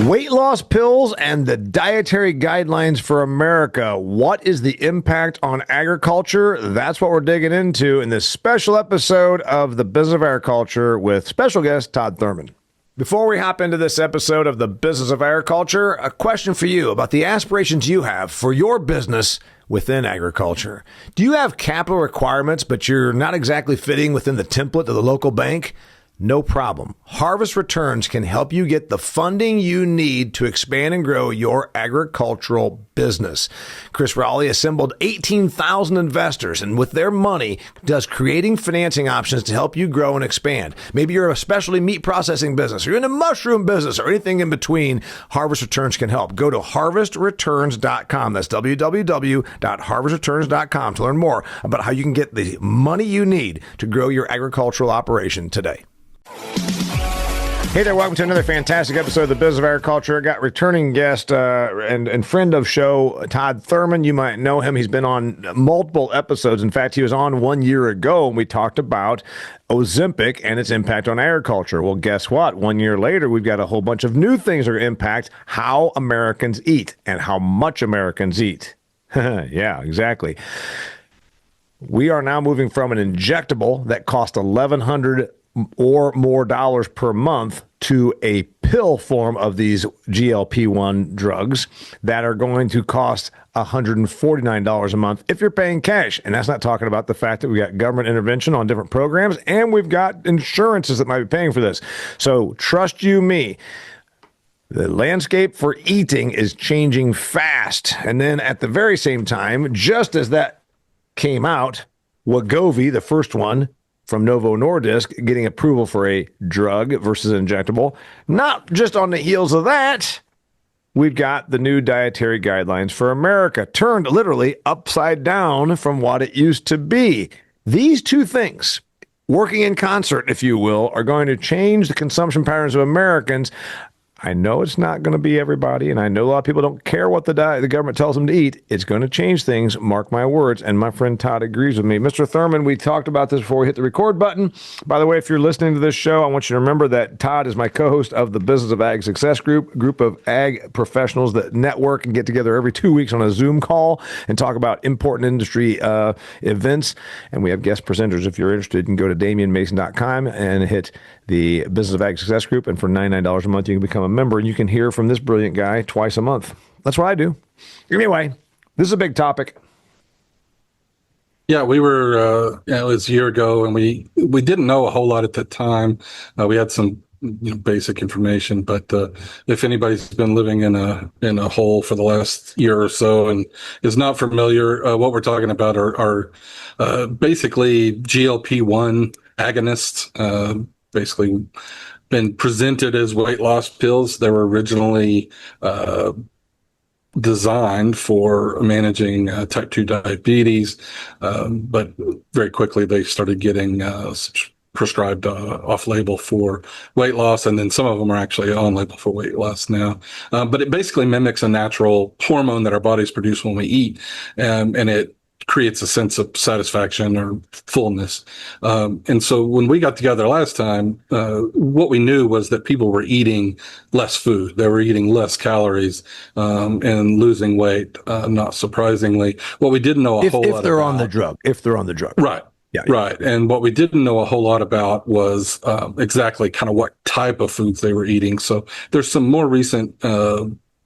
Weight loss pills and the dietary guidelines for America. What is the impact on agriculture? That's what we're digging into in this special episode of The Business of Agriculture with special guest Todd Thurman. Before we hop into this episode of The Business of Agriculture, a question for you about the aspirations you have for your business within agriculture. Do you have capital requirements, but you're not exactly fitting within the template of the local bank? No problem. Harvest Returns can help you get the funding you need to expand and grow your agricultural business. Chris Rowley assembled 18,000 investors, and with their money, does creating financing options to help you grow and expand. Maybe you're a specialty meat processing business, or you're in a mushroom business, or anything in between. Harvest Returns can help. Go to harvestreturns.com. That's www.harvestreturns.com to learn more about how you can get the money you need to grow your agricultural operation today. Hey there, welcome to another fantastic episode of The Business of Agriculture. I got returning guest and friend of show, Todd Thurman. You might know him. He's been on multiple episodes. In fact, he was on 1 year ago, and we talked about Ozempic and its impact on agriculture. Well, guess what? 1 year later, we've got a whole bunch of new things that are going to impact how Americans eat and how much Americans eat. Yeah, exactly. We are now moving from an injectable that cost $1,100 or more dollars per month to a pill form of these GLP-1 drugs that are going to cost $149 a month if you're paying cash. And that's not talking about the fact that we got government intervention on different programs, and we've got insurances that might be paying for this. So trust you me, the landscape for eating is changing fast. And then at the very same time, just as that came out, Wegovy, the first one, from Novo Nordisk, getting approval for a drug versus an injectable. Not just on the heels of that, we've got the new dietary guidelines for America, turned literally upside down from what it used to be. These two things, working in concert, if you will, are going to change the consumption patterns of Americans. I know it's not going to be everybody, and I know a lot of people don't care what the government tells them to eat. It's going to change things, mark my words, and my friend Todd agrees with me. Mr. Thurman, we talked about this before we hit the record button. By the way, if you're listening to this show, I want you to remember that Todd is my co-host of the Business of Ag Success Group, a group of ag professionals that network and get together every 2 weeks on a Zoom call and talk about important industry events. And we have guest presenters. If you're interested, you can go to DamianMason.com and hit the Business of Ag Success Group, and for $99 a month, you can become a member, and you can hear from this brilliant guy twice a month. That's what I do. Anyway, this is a big topic. Yeah, we were, it was a year ago, and we didn't know a whole lot at that time. We had some basic information, but if anybody's been living in a hole for the last year or so and is not familiar, what we're talking about are basically GLP-1 agonists, basically been presented as weight loss pills. They were originally designed for managing type 2 diabetes, but very quickly they started getting prescribed off-label for weight loss, and then some of them are actually on-label for weight loss now. But it basically mimics a natural hormone that our bodies produce when we eat, and it creates a sense of satisfaction or fullness. And so when we got together last time, what we knew was that people were eating less food. They were eating less calories and losing weight, not surprisingly. What we didn't know a whole lot about. If they're on the drug. Right. Yeah. Right. And what we didn't know a whole lot about was exactly kind of what type of foods they were eating. So there's some more recent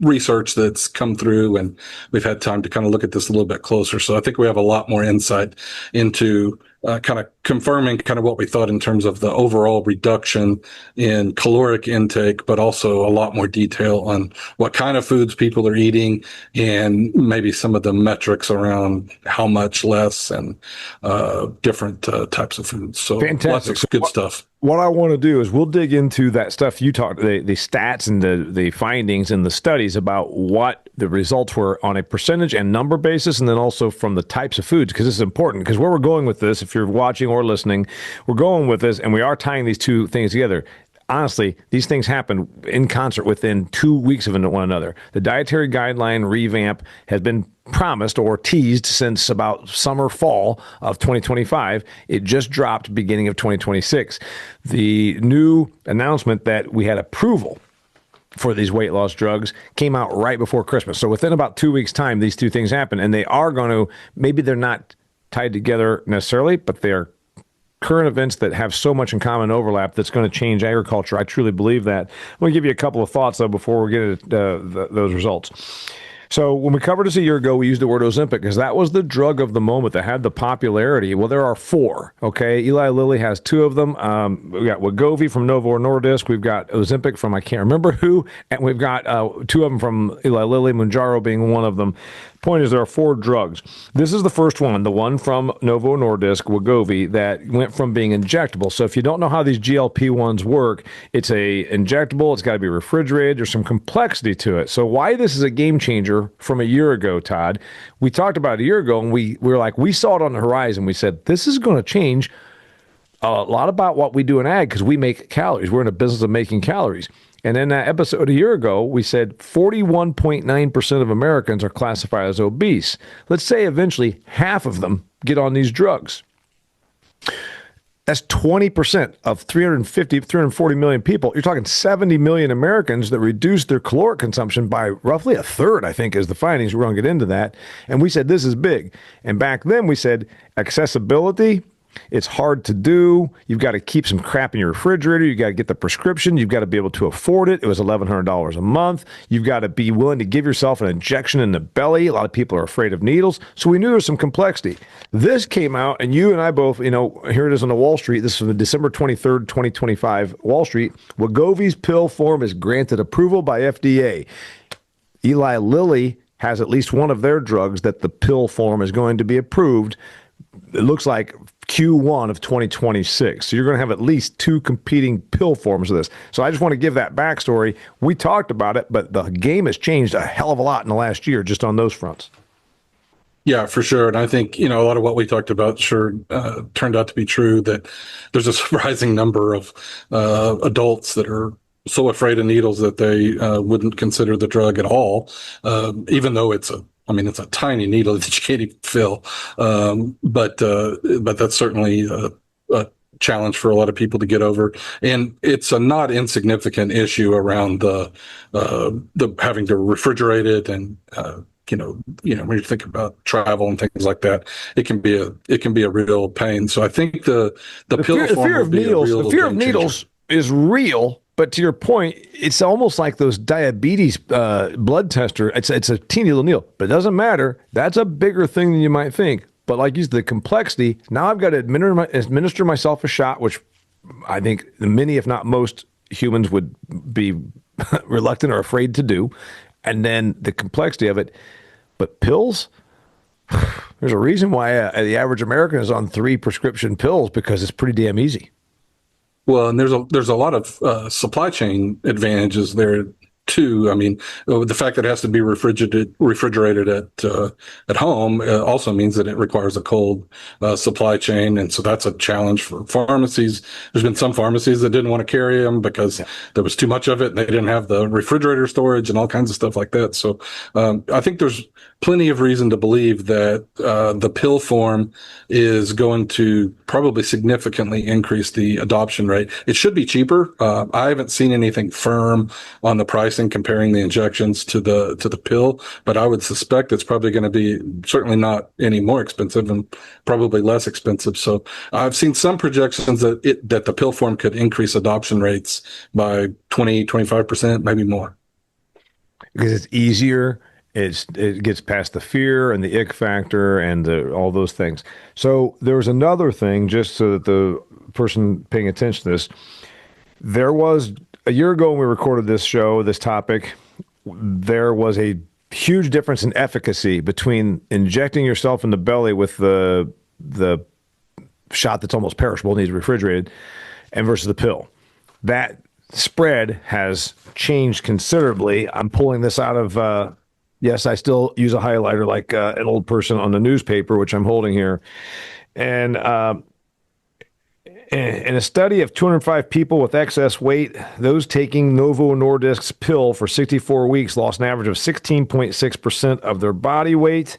research that's come through, and we've had time to kind of look at this a little bit closer. So I think we have a lot more insight into kind of confirming kind of what we thought in terms of the overall reduction in caloric intake, but also a lot more detail on what kind of foods people are eating and maybe some of the metrics around how much less and different types of foods. So fantastic. Lots of good stuff. What I want to do is we'll dig into that stuff you talked, the stats and the findings and the studies about what the results were on a percentage and number basis, and then also from the types of foods, because this is important. Because where we're going with this, if you're watching or listening, we're going with this, and we are tying these two things together. Honestly, these things happen in concert within 2 weeks of one another. The dietary guideline revamp has been promised or teased since about summer, fall of 2025. It just dropped beginning of 2026. The new announcement that we had approval for these weight loss drugs came out right before Christmas. So within about 2 weeks' time, these two things happen, and they are going to, maybe they're not tied together necessarily, but they're current events that have so much in common overlap that's going to change agriculture. I truly believe that. I'm going to give you a couple of thoughts, though, before we get into those results. So when we covered this a year ago, we used the word Ozempic because that was the drug of the moment that had the popularity. Well, there are four, okay? Eli Lilly has two of them. We've got Wegovy from Novo Nordisk. We've got Ozempic from I can't remember who. And we've got two of them from Eli Lilly, Mounjaro being one of them. Point is, there are four drugs. This is the first one, the one from Novo Nordisk, Wegovy, that went from being injectable. So if you don't know how these GLP-1s work, it's a injectable. It's got to be refrigerated. There's some complexity to it. So why this is a game changer from a year ago, Todd, we talked about it a year ago, and we were like, we saw it on the horizon. We said, this is going to change a lot about what we do in ag because we make calories. We're in a business of making calories. And in that episode a year ago, we said 41.9% of Americans are classified as obese. Let's say eventually half of them get on these drugs. That's 20% of 340 million people. You're talking 70 million Americans that reduced their caloric consumption by roughly a third, I think, is the findings. We're going to get into that. And we said this is big. And back then we said accessibility. It's hard to do. You've got to keep some crap in your refrigerator. You've got to get the prescription. You've got to be able to afford it. It was $1,100 a month. You've got to be willing to give yourself an injection in the belly. A lot of people are afraid of needles. So we knew there was some complexity. This came out, and you and I both, here it is on the Wall Street. This is the December 23rd, 2025 Wall Street. Wegovy's pill form is granted approval by FDA. Eli Lilly has at least one of their drugs that the pill form is going to be approved. It looks like Q1 of 2026. So you're going to have at least two competing pill forms of this. So I just want to give that backstory. We talked about it, but the game has changed a hell of a lot in the last year just on those fronts. Yeah, for sure. And I think, a lot of what we talked about turned out to be true, that there's a surprising number of adults that are so afraid of needles that they wouldn't consider the drug at all, even though it's a tiny needle that you can't even fill. But that's certainly a challenge for a lot of people to get over. And it's a not insignificant issue around the having to refrigerate it. And, when you think about travel and things like that, it can be a real pain. So I think the fear of needles is real. But to your point, it's almost like those diabetes blood tester. It's a teeny little needle, but it doesn't matter. That's a bigger thing than you might think. But like you said, the complexity, now I've got to administer myself a shot, which I think many, if not most, humans would be reluctant or afraid to do. And then the complexity of it. But pills, there's a reason why the average American is on 3 prescription pills, because it's pretty damn easy. Well, and there's a lot of supply chain advantages there too. I mean, the fact that it has to be refrigerated at home also means that it requires a cold supply chain, and so that's a challenge for pharmacies. There's been some pharmacies that didn't want to carry them because there was too much of it, and they didn't have the refrigerator storage and all kinds of stuff like that. So I think there's plenty of reason to believe that the pill form is going to probably significantly increase the adoption rate. It should be cheaper. I haven't seen anything firm on the pricing comparing the injections to the pill, but I would suspect it's probably going to be certainly not any more expensive and probably less expensive. So I've seen some projections that the pill form could increase adoption rates by 20-25%, maybe more. Because it's easier. It gets past the fear and the ick factor and all those things. So there was another thing, just so that the person paying attention to this, there was a year ago when we recorded this show, this topic, there was a huge difference in efficacy between injecting yourself in the belly with the shot that's almost perishable, needs refrigerated, and versus the pill. That spread has changed considerably. I'm pulling this out of... Yes, I still use a highlighter like an old person on the newspaper, which I'm holding here. And in a study of 205 people with excess weight, those taking Novo Nordisk's pill for 64 weeks lost an average of 16.6% of their body weight.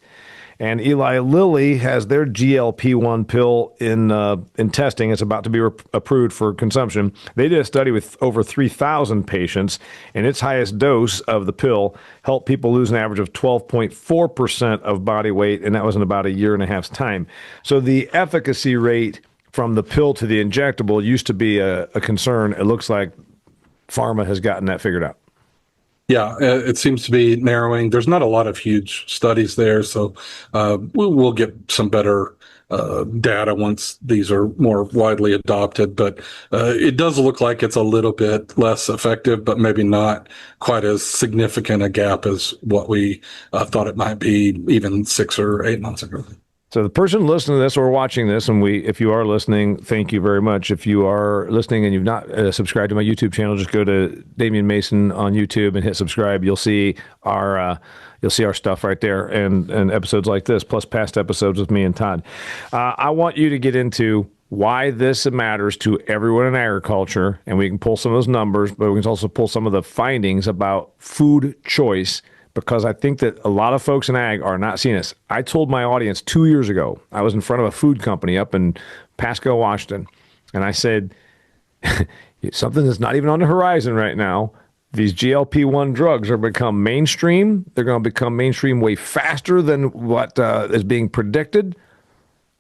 And Eli Lilly has their GLP-1 pill in testing. It's about to be approved for consumption. They did a study with over 3,000 patients, and its highest dose of the pill helped people lose an average of 12.4% of body weight, and that was in about a year and a half's time. So the efficacy rate from the pill to the injectable used to be a concern. It looks like pharma has gotten that figured out. Yeah, it seems to be narrowing. There's not a lot of huge studies there, so we'll get some better data once these are more widely adopted. But it does look like it's a little bit less effective, but maybe not quite as significant a gap as what we thought it might be even 6 or 8 months ago. So the person listening to this or watching this, and if you are listening, thank you very much. If you are listening and you've not subscribed to my YouTube channel, just go to Damian Mason on YouTube and hit subscribe. You'll see our stuff right there, and episodes like this, plus past episodes with me and Todd. I want you to get into why this matters to everyone in agriculture, and we can pull some of those numbers, but we can also pull some of the findings about food choice, because I think that a lot of folks in ag are not seeing this. I told my audience 2 years ago, I was in front of a food company up in Pasco, Washington, and I said, something that's not even on the horizon right now, these GLP-1 drugs are become mainstream. They're going to become mainstream way faster than what is being predicted.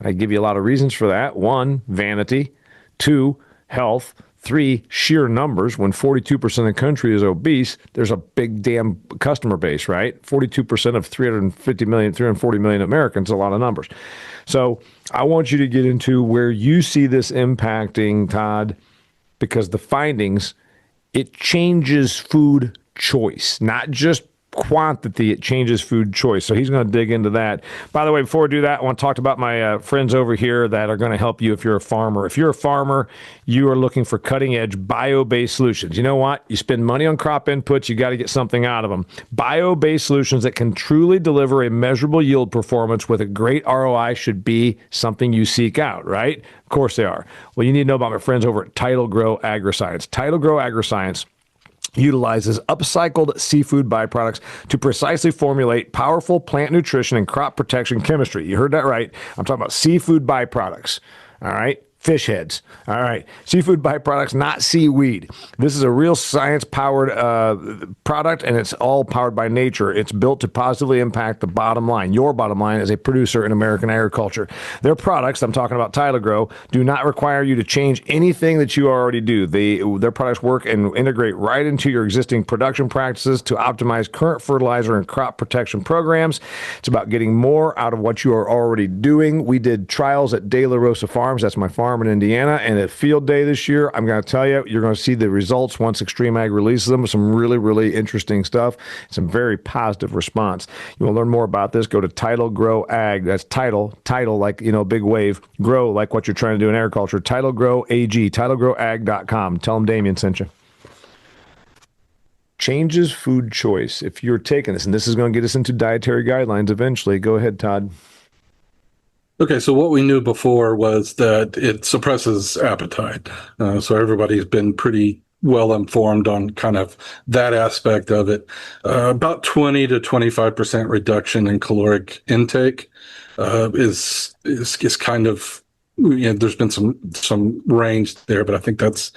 I give you a lot of reasons for that. 1, vanity. 2, health. 3, sheer numbers. When 42% of the country is obese, there's a big damn customer base, right? 42% of 340 million Americans, a lot of numbers. So I want you to get into where you see this impacting, Todd, because the findings, it changes food choice, not just quantity, it changes food choice. So he's going to dig into that. By the way, before we do that, I want to talk about my friends over here that are going to help you if you're a farmer. If you're a farmer, you are looking for cutting-edge bio-based solutions. You know what? You spend money on crop inputs, you got to get something out of them. Bio-based solutions that can truly deliver a measurable yield performance with a great ROI should be something you seek out, right? Of course they are. Well, you need to know about my friends over at Tidal Grow AgriScience. Tidal Grow AgriScience utilizes upcycled seafood byproducts to precisely formulate powerful plant nutrition and crop protection chemistry. You heard that right. I'm talking about seafood byproducts. All right. Fish heads. All right. Seafood byproducts, not seaweed. This is a real science-powered product, and it's all powered by nature. It's built to positively impact the bottom line, your bottom line as a producer in American agriculture. Their products, I'm talking about Tidal Grow, do not require you to change anything that you already do. Their products work and integrate right into your existing production practices to optimize current fertilizer and crop protection programs. It's about getting more out of what you are already doing. We did trials at De La Rosa Farms. That's my farm in Indiana, and at Field Day this year, I'm going to tell you, you're going to see the results once XtremeAg releases them. Some really, really interesting stuff. Some very positive response. You want to learn more about this? Go to Tidal Grow Ag. That's title like, big wave. Grow like what you're trying to do in agriculture. Tidal Grow AG. TidalGrowAg.com. Tell them Damian sent you. Changes food choice. If you're taking this, and this is going to get us into dietary guidelines eventually. Go ahead, Todd. Okay, so what we knew before was that it suppresses appetite. So everybody's been pretty well informed on kind of that aspect of it. About 20 to 25% reduction in caloric intake is kind of, there's been some range there, but I think that's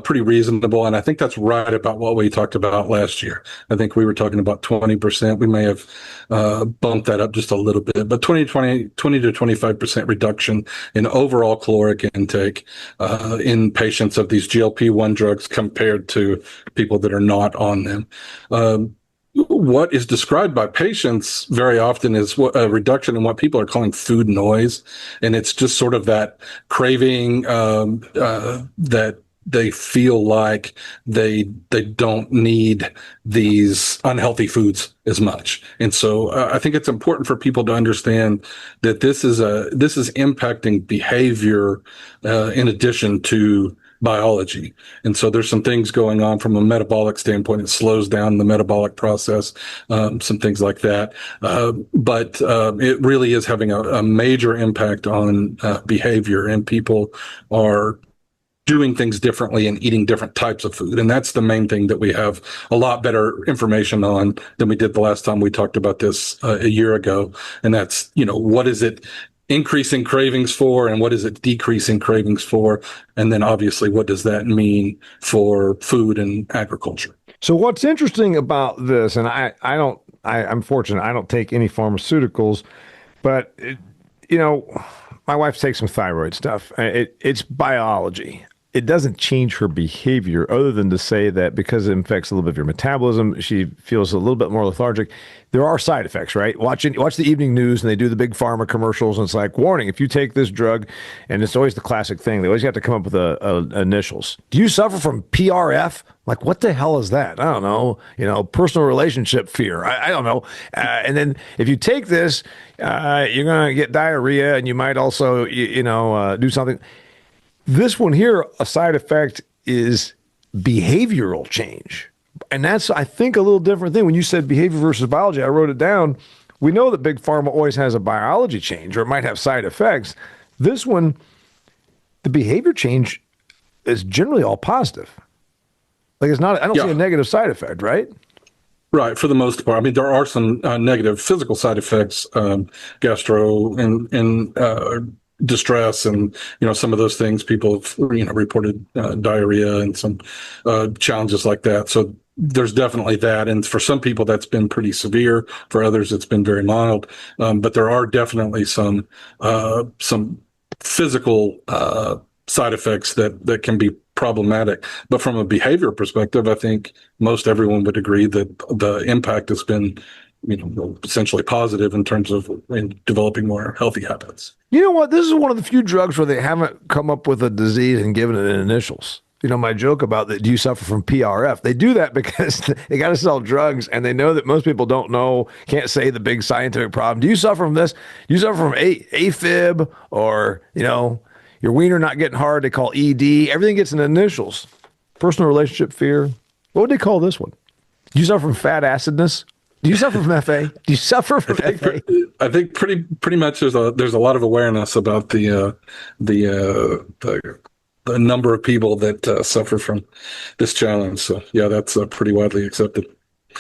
pretty reasonable. And I think that's right about what we talked about last year. I think we were talking about 20%. We may have bumped that up just a little bit, but 20 to 25% reduction in overall caloric intake in patients of these GLP-1 drugs compared to people that are not on them. What is described by patients very often is a reduction in what people are calling food noise. And it's just sort of that craving that they feel like they don't need these unhealthy foods as much. And so I think it's important for people to understand that this is impacting behavior in addition to biology. And so there's some things going on from a metabolic standpoint. It slows down the metabolic process, some things like that. But it really is having a major impact on behavior, and people are doing things differently and eating different types of food. And that's the main thing that we have a lot better information on than we did the last time we talked about this a year ago. And that's, what is it increasing cravings for and what is it decreasing cravings for? And then obviously, what does that mean for food and agriculture? So what's interesting about this, and I'm fortunate, I don't take any pharmaceuticals, but my wife takes some thyroid stuff. It's biology. It doesn't change her behavior other than to say that because it affects a little bit of your metabolism, she feels a little bit more lethargic. There are side effects, right? Watch the evening news and they do the big pharma commercials and it's like, warning, if you take this drug, and it's always the classic thing. They always have to come up with initials. Do you suffer from PRF? Like, what the hell is that? I don't know. Personal relationship fear. I don't know. And then if you take this, you're going to get diarrhea and you might also, do something. This one here, a side effect is behavioral change. And that's, I think, a little different thing. When you said behavior versus biology, I wrote it down. We know that big pharma always has a biology change or it might have side effects. This one, the behavior change is generally all positive. Like I don't see a negative side effect, right? Right, for the most part. I mean, there are some negative physical side effects, gastro and distress, and some of those things. People have reported diarrhea and some challenges like that. So there's definitely that, and for some people that's been pretty severe. For others, it's been very mild. But there are definitely some physical side effects that can be problematic. But from a behavior perspective, I think most everyone would agree that the impact has been, essentially positive in terms of developing more healthy habits. You know what? This is one of the few drugs where they haven't come up with a disease and given it initials. My joke about that, do you suffer from PRF? They do that because they got to sell drugs and they know that most people don't know, can't say the big scientific problem. Do you suffer from this? Do you suffer from AFib or, your wiener not getting hard? They call ED. Everything gets in initials. Personal relationship fear. What would they call this one? Do you suffer from fat acidness? Do you suffer from FA? Do you suffer from FA? I think pretty much there's a lot of awareness about the number of people that suffer from this challenge. So yeah, that's pretty widely accepted.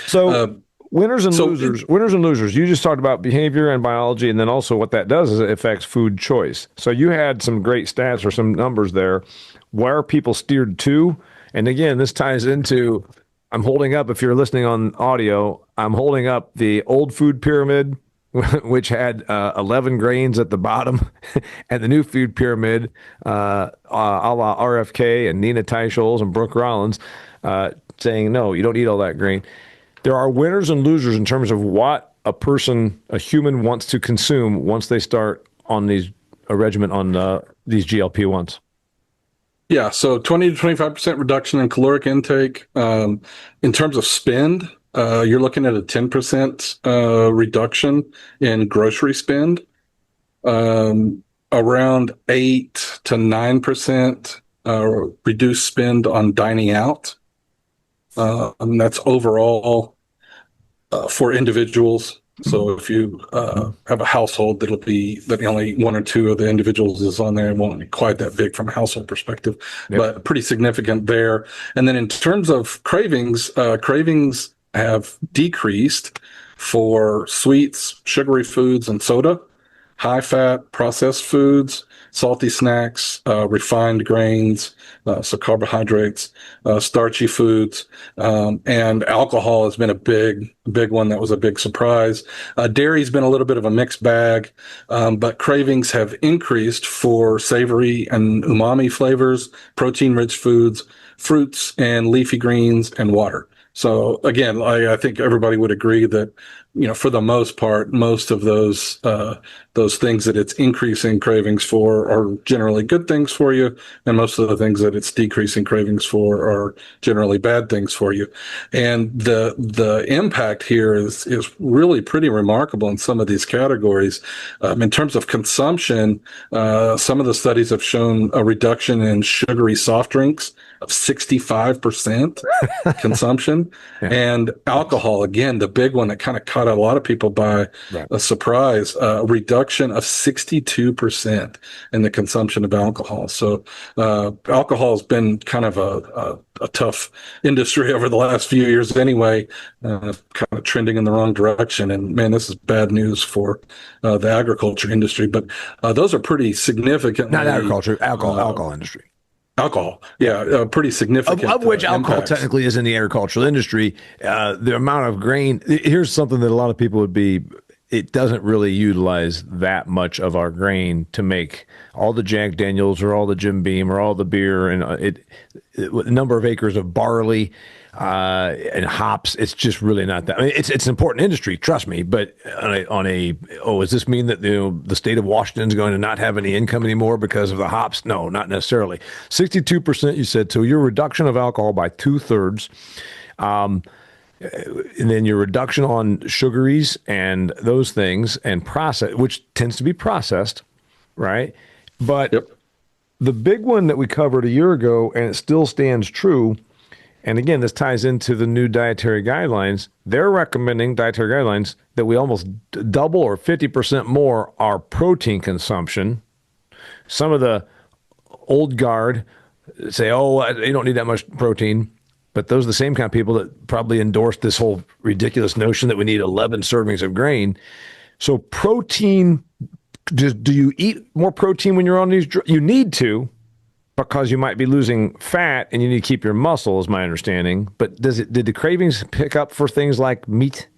So winners and losers. You just talked about behavior and biology, and then also what that does is it affects food choice. So you had some great stats or some numbers there. Where are people steered to? And again, this ties into, I'm holding up, if you're listening on audio, I'm holding up the old food pyramid, which had 11 grains at the bottom, and the new food pyramid, a la RFK and Nina Teicholz and Brooke Rollins, saying, no, you don't eat all that grain. There are winners and losers in terms of what a human wants to consume once they start on a regimen on these GLP-1s. Yeah, so 20 to 25% reduction in caloric intake. In terms of spend, you're looking at a 10% reduction in grocery spend, around 8 to 9% reduced spend on dining out. And that's overall for individuals. So if you have a household, that only one or two of the individuals is on there. It won't be quite that big from a household perspective, but pretty significant there. And then in terms of cravings, cravings have decreased for sweets, sugary foods, and soda, high fat processed foods, salty snacks, refined grains, so carbohydrates, starchy foods, and alcohol has been a big one. That was a big surprise. Dairy's been a little bit of a mixed bag, but cravings have increased for savory and umami flavors, protein-rich foods, fruits and leafy greens, and water. So again, I think everybody would agree that, for the most part, most of those things that it's increasing cravings for are generally good things for you, and most of the things that it's decreasing cravings for are generally bad things for you. And the impact here is really pretty remarkable in some of these categories. In terms of consumption, some of the studies have shown a reduction in sugary soft drinks of 65% consumption. Yeah. And alcohol, again, the big one that kind of caught caught a lot of people by Right. a surprise, a reduction of 62% in the consumption of alcohol. So alcohol has been kind of a tough industry over the last few years anyway, kind of trending in the wrong direction. And man, this is bad news for the agriculture industry. But those are pretty significantly Not agriculture, alcohol industry. alcohol. Yeah, pretty significant. Of which alcohol impacts. technically is in the agricultural industry. The amount of grain, here's something that a lot of people would be, it doesn't really utilize that much of our grain to make all the Jack Daniels or all the Jim Beam or all the beer and the number of acres of barley and hops. It's just really not that. I mean, it's an important industry, trust me. But does this mean that the state of Washington is going to not have any income anymore because of the hops? No, not necessarily. 62%, you said. So your reduction of alcohol by 2/3. And then your reduction on sugaries and those things and process, which tends to be processed, right? But the big one that we covered a year ago, and it still stands true, and again, this ties into the new dietary guidelines. They're recommending dietary guidelines that we almost double or 50% more our protein consumption. Some of the old guard say, oh, you don't need that much protein. But those are the same kind of people that probably endorse this whole ridiculous notion that we need 11 servings of grain. So protein, do you eat more protein when you're on these? You need to, because you might be losing fat and you need to keep your muscle, is my understanding. But did the cravings pick up for things like meat?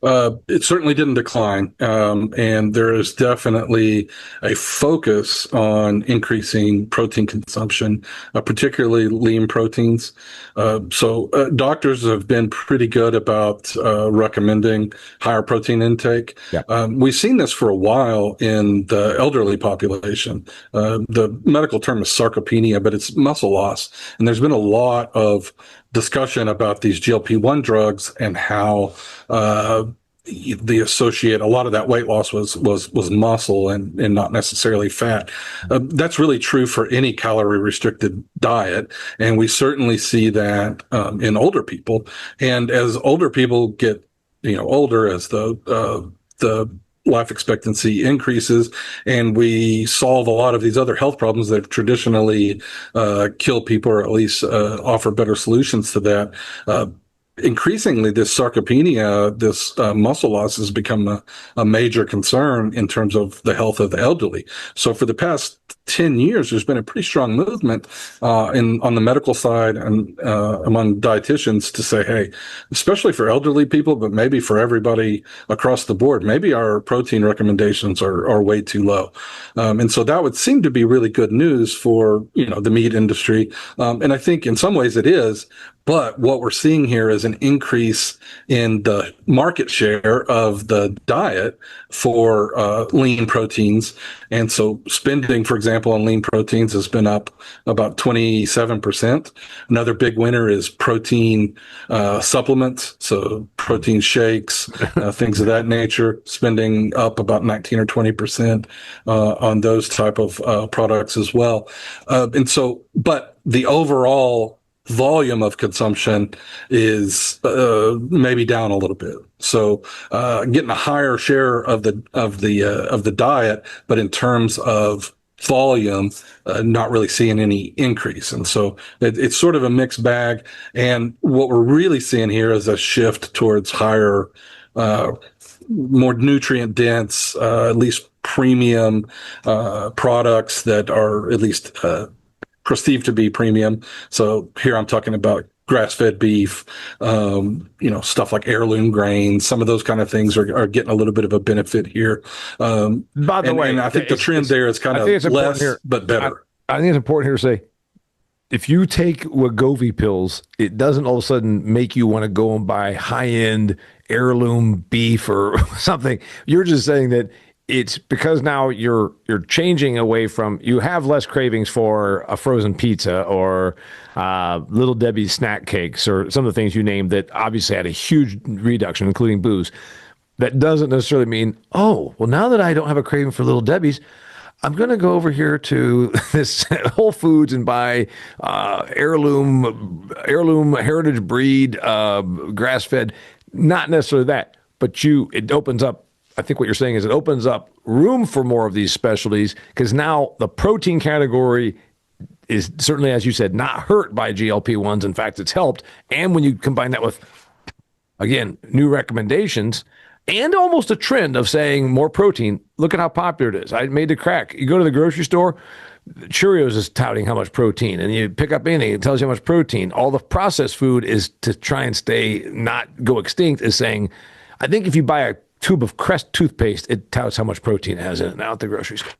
It certainly didn't decline. And there is definitely a focus on increasing protein consumption, particularly lean proteins. So doctors have been pretty good about recommending higher protein intake. Yeah. We've seen this for a while in the elderly population. The medical term is sarcopenia, but it's muscle loss. And there's been a lot of discussion about these GLP-1 drugs and how the associate a lot of that weight loss was muscle and not necessarily fat. That's really true for any calorie restricted diet, and we certainly see that in older people. And as older people get older, as the life expectancy increases, and we solve a lot of these other health problems that traditionally kill people, or at least offer better solutions to that. Increasingly, this sarcopenia, this muscle loss, has become a major concern in terms of the health of the elderly. So for the past 10 years, there's been a pretty strong movement on the medical side and among dietitians to say, hey, especially for elderly people, but maybe for everybody across the board, maybe our protein recommendations are way too low. And so that would seem to be really good news for the meat industry. And I think in some ways it is. But what we're seeing here is an increase in the market share of the diet for lean proteins. And so spending, for example, on lean proteins has been up about 27%. Another big winner is protein supplements, so protein shakes, things of that nature, spending up about 19 or 20% on those type of products as well. But the overall volume of consumption is maybe down a little bit. So getting a higher share of the diet, but in terms of volume, not really seeing any increase. And so it's sort of a mixed bag. And what we're really seeing here is a shift towards higher, more nutrient dense, at least premium products that are at least perceived to be premium. So here I'm talking about grass-fed beef, stuff like heirloom grains. Some of those kind of things are getting a little bit of a benefit here. By the way, and I think the trend there is kind of less, but better. I think it's important here to say, if you take Wegovy pills, it doesn't all of a sudden make you want to go and buy high-end heirloom beef or something. You're just saying that it's because now you're changing away from, you have less cravings for a frozen pizza or Little Debbie's snack cakes or some of the things you named that obviously had a huge reduction, including booze. That doesn't necessarily mean, oh, well, now that I don't have a craving for Little Debbie's, I'm going to go over here to this Whole Foods and buy heirloom heritage breed grass-fed. Not necessarily that, but it opens up. I think what you're saying is it opens up room for more of these specialties because now the protein category is certainly, as you said, not hurt by GLP-1s. In fact, it's helped. And when you combine that with, again, new recommendations and almost a trend of saying more protein, look at how popular it is. I made the crack. You go to the grocery store, Cheerios is touting how much protein, and you pick up anything, it tells you how much protein. All the processed food is to try and not go extinct, is saying, I think if you buy a tube of Crest toothpaste, it touts how much protein it has in it now at the grocery store.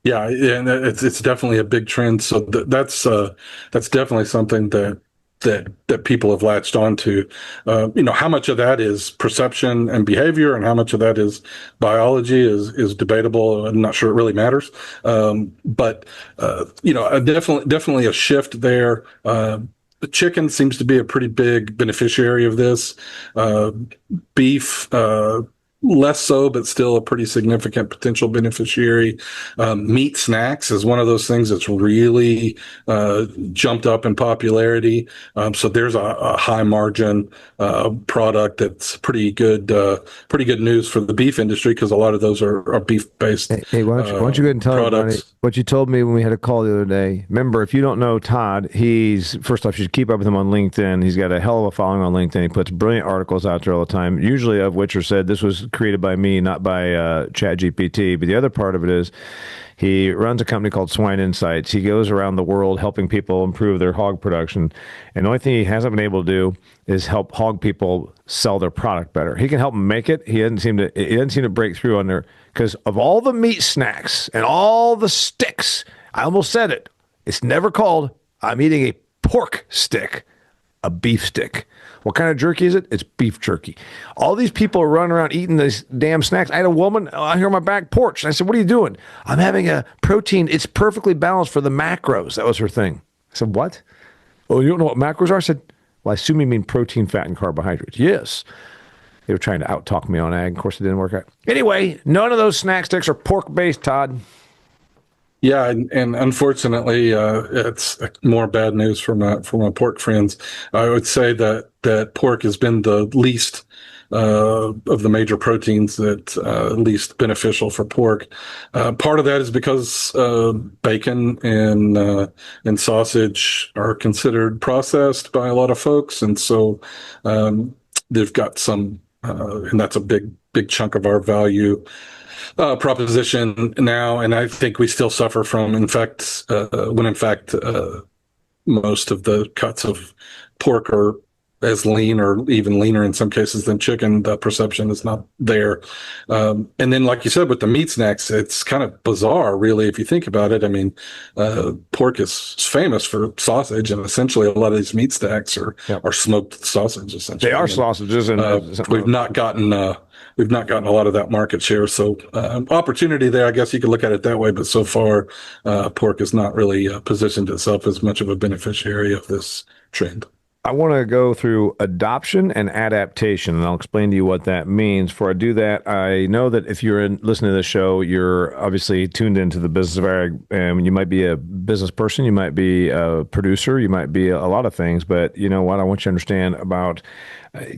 Yeah, and it's definitely a big trend. So that's definitely something that people have latched onto. How much of that is perception and behavior, and how much of that is biology is debatable. I'm not sure it really matters. But definitely a shift there. The chicken seems to be a pretty big beneficiary of this. Beef, less so, but still a pretty significant potential beneficiary. Meat snacks is one of those things that's really jumped up in popularity. So there's a high margin product that's pretty good news for the beef industry because a lot of those are beef based. Hey, why don't you go ahead and tell everybody what you told me when we had a call the other day. Remember, if you don't know Todd, first off, you should keep up with him on LinkedIn. He's got a hell of a following on LinkedIn. He puts brilliant articles out there all the time, usually of which are said this was created by me, not by ChatGPT. But the other part of it is he runs a company called Swine Insights. He goes around the world helping people improve their hog production. And the only thing he hasn't been able to do is help hog people sell their product better. He can help them make it. He doesn't seem to break through on there because of all the meat snacks and all the sticks. I almost said it. It's never called I'm eating a pork stick, a beef stick. What kind of jerky is it? It's beef jerky. All these people are running around eating these damn snacks. I had a woman out here on my back porch. And I said, what are you doing? I'm having a protein. It's perfectly balanced for the macros. That was her thing. I said, what? Oh, you don't know what macros are? I said, well, I assume you mean protein, fat, and carbohydrates. Yes. They were trying to out-talk me on ag. Of course, it didn't work out. Anyway, none of those snack sticks are pork-based, Todd. Yeah, and unfortunately, it's more bad news for my pork friends. I would say that pork has been the least of the major proteins that least beneficial for pork. Part of that is because bacon and sausage are considered processed by a lot of folks, and so they've got some, and that's a big chunk of our value proposition now, and I think we still suffer from, most of the cuts of pork are as lean or even leaner in some cases than chicken. The perception is not there. And then, like you said, with the meat snacks, it's kind of bizarre, really, if you think about it. I mean, pork is famous for sausage, and essentially a lot of these meat snacks are smoked sausage, essentially. They are sausages, and we've not gotten a lot of that market share. So opportunity there, I guess you could look at it that way. But so far, pork has not really positioned itself as much of a beneficiary of this trend. I want to go through adoption and adaptation, and I'll explain to you what that means. Before I do that, I know that if you're listening to this show, you're obviously tuned into the business of ag, and you might be a business person, you might be a producer, you might be a lot of things, but you know what? I want you to understand about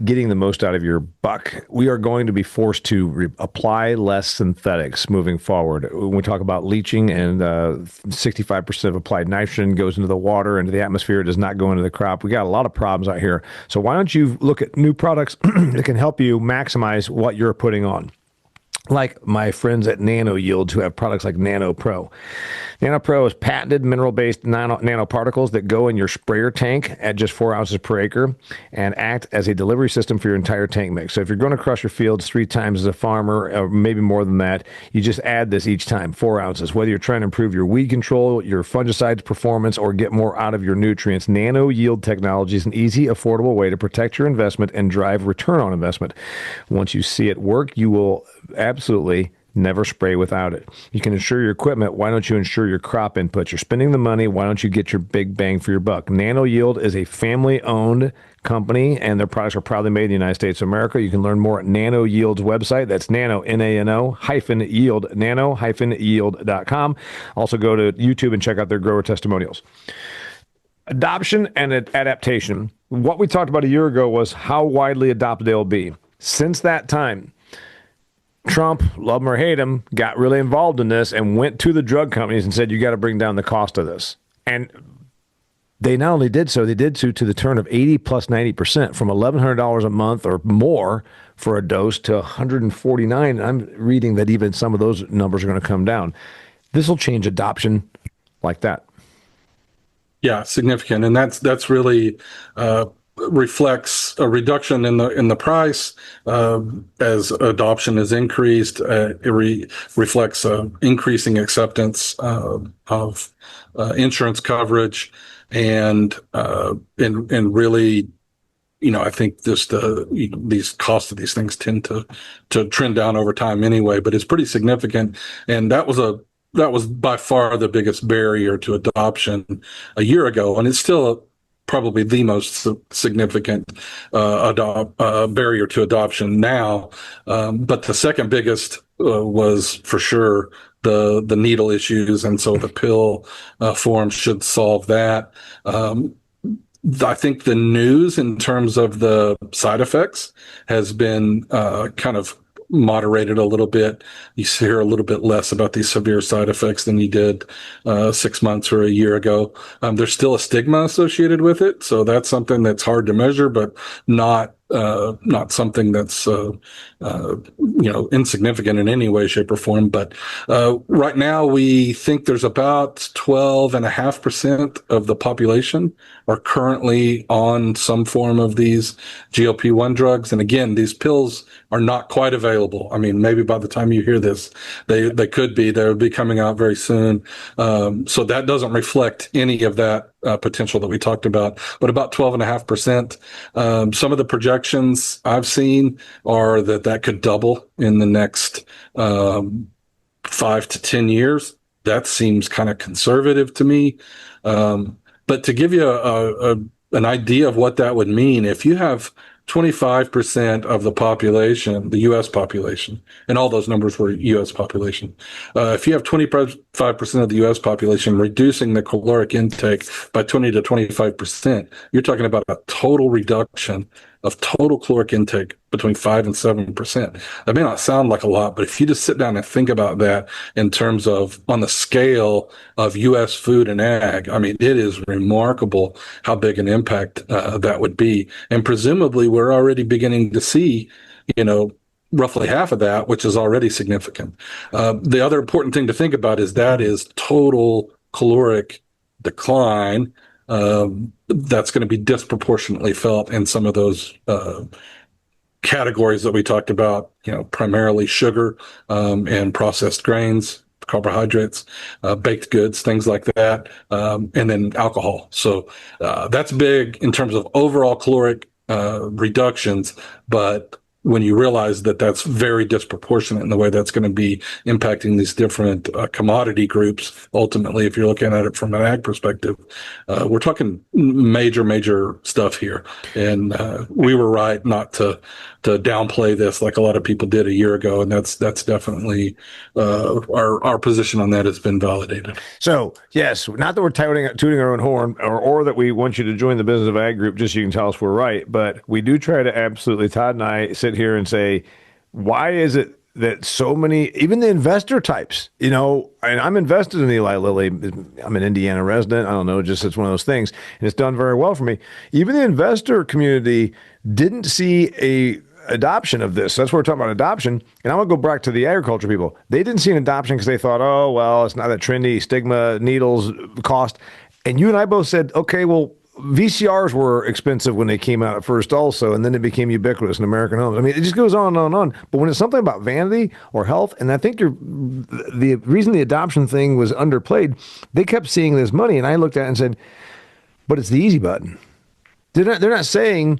getting the most out of your buck. We are going to be forced to apply less synthetics moving forward. When we talk about leaching, and 65% of applied nitrogen goes into the water, into the atmosphere, it does not go into the crop. We got a lot of problems out here. So why don't you look at new products that can help you maximize what you're putting on? Like my friends at Nano Yields, who have products like Nano Pro. Nano Pro is patented mineral-based nanoparticles that go in your sprayer tank at just 4 ounces per acre and act as a delivery system for your entire tank mix. So if you're going to crush your fields 3 times as a farmer, or maybe more than that, you just add this each time, 4 ounces. Whether you're trying to improve your weed control, your fungicides performance, or get more out of your nutrients, Nano Yield technology is an easy, affordable way to protect your investment and drive return on investment. Once you see it work, you will absolutely never spray without it. You can insure your equipment. Why don't you insure your crop inputs? You're spending the money. Why don't you get your big bang for your buck? Nano Yield is a family-owned company, and their products are proudly made in the United States of America. You can learn more at Nano Yield's website. That's nano, N-A-N-O, -yield, nano-yield.com. Also go to YouTube and check out their grower testimonials. Adoption and adaptation. What we talked about a year ago was how widely adopted they'll be. Since that time, Trump, love him or hate him, got really involved in this and went to the drug companies and said, you got to bring down the cost of this. And they not only did so, they did so to the turn of 80 plus 90%, from $1,100 a month or more for a dose to $149. And I'm reading that even some of those numbers are going to come down. This will change adoption like that. Yeah, significant, and that's really reflects a reduction in the price as adoption is increased. It reflects increasing acceptance of insurance coverage, and really, I think just these costs of these things tend to trend down over time anyway. But it's pretty significant, and that was by far the biggest barrier to adoption a year ago, and it's still probably the most significant barrier to adoption now. But the second biggest was for sure the needle issues, and so the pill form should solve that. I think the news in terms of the side effects has been kind of moderated a little bit. You hear a little bit less about these severe side effects than you did 6 months or a year ago. There's still a stigma associated with it, so that's something that's hard to measure, but not something that's insignificant in any way, shape, or form. But right now, we think there's about 12.5% of the population are currently on some form of these GLP-1 drugs. And again, these pills are not quite available. I mean, maybe by the time you hear this, they could be. They'll be coming out very soon. So that doesn't reflect any of that potential that we talked about, but about 12.5%. Some of the projections I've seen are that could double in the next 5 to 10 years. That seems kind of conservative to me. But to give you an idea of what that would mean, if you have 25% of the population, the U.S. population, and all those numbers were U.S. population. If you have 25% of the U.S. population reducing the caloric intake by 20 to 25%, you're talking about a total reduction of total caloric intake between 5 and 7%. That may not sound like a lot, but if you just sit down and think about that in terms of on the scale of U.S. food and ag, I mean, it is remarkable how big an impact that would be. And presumably we're already beginning to see, roughly half of that, which is already significant. The other important thing to think about is total caloric decline. That's going to be disproportionately felt in some of those categories that we talked about, primarily sugar and processed grains, carbohydrates, baked goods, things like that, and then alcohol. So that's big in terms of overall caloric reductions, but when you realize that that's very disproportionate in the way that's going to be impacting these different commodity groups, ultimately, if you're looking at it from an ag perspective, we're talking major stuff here. And we were right not to downplay this like a lot of people did a year ago. And that's definitely our position on that has been validated. So, yes, not that we're tooting our own horn or that we want you to join the Business of Ag group just so you can tell us we're right, but we do try to absolutely, Todd and I sit here and say, why is it that so many, even the investor types, and I'm invested in Eli Lilly. I'm an Indiana resident. I don't know, just it's one of those things. And it's done very well for me. Even the investor community didn't see a adoption of this. That's what we're talking about, adoption. And I'm going to go back to the agriculture people. They didn't see an adoption because they thought, oh, well, it's not that trendy, stigma, needles, cost. And you and I both said, okay, well, VCRs were expensive when they came out at first also, and then it became ubiquitous in American homes. I mean, it just goes on and on and on. But when it's something about vanity or health, and I think the reason the adoption thing was underplayed, they kept seeing this money, and I looked at it and said, but it's the easy button. They're not saying,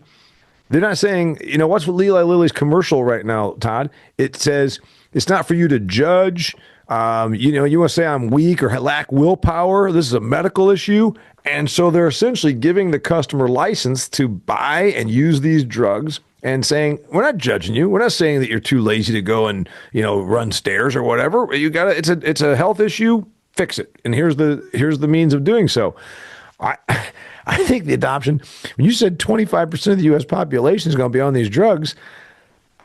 what's with Eli Lilly's commercial right now, Todd? It says, it's not for you to judge. You want to say I'm weak or lack willpower. This is a medical issue. And so they're essentially giving the customer license to buy and use these drugs and saying, we're not judging you. We're not saying that you're too lazy to go and, run stairs or whatever. It's a health issue. Fix it. And here's the means of doing so. I I think the adoption, when you said 25% of the U.S. population is going to be on these drugs,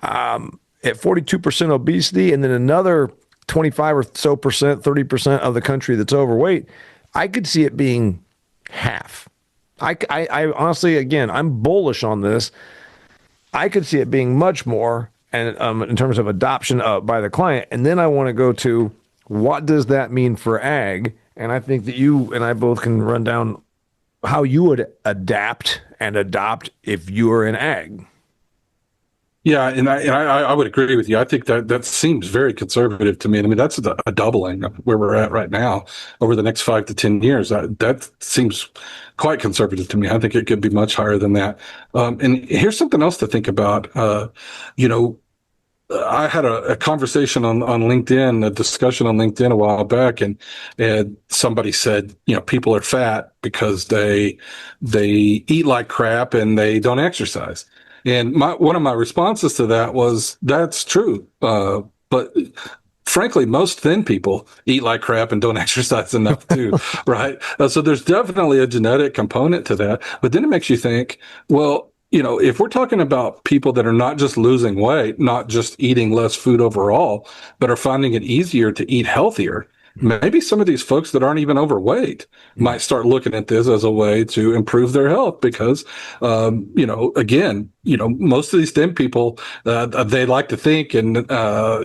at 42% obesity, and then another 25 or so percent, 30% of the country that's overweight, I could see it being half. I honestly, again, I'm bullish on this. I could see it being much more, and in terms of adoption by the client. And then I want to go to, what does that mean for ag? And I think that you and I both can run down how you would adapt and adopt if you were in ag. Yeah, and I would agree with you. I think that seems very conservative to me. I mean, that's a doubling of where we're at right now over the next 5 to 10 years. That seems quite conservative to me. I think it could be much higher than that. And here's something else to think about. You know, I had a conversation on LinkedIn, a discussion on LinkedIn a while back, and somebody said, you know, people are fat because they eat like crap and they don't exercise. And one of my responses to that was, that's true. But frankly, most thin people eat like crap and don't exercise enough too, right? So there's definitely a genetic component to that. But then it makes you think, well, you know, if we're talking about people that are not just losing weight, not just eating less food overall, but are finding it easier to eat healthier, maybe some of these folks that aren't even overweight might start looking at this as a way to improve their health because, you know, again, you know, most of these thin people, they like to think and,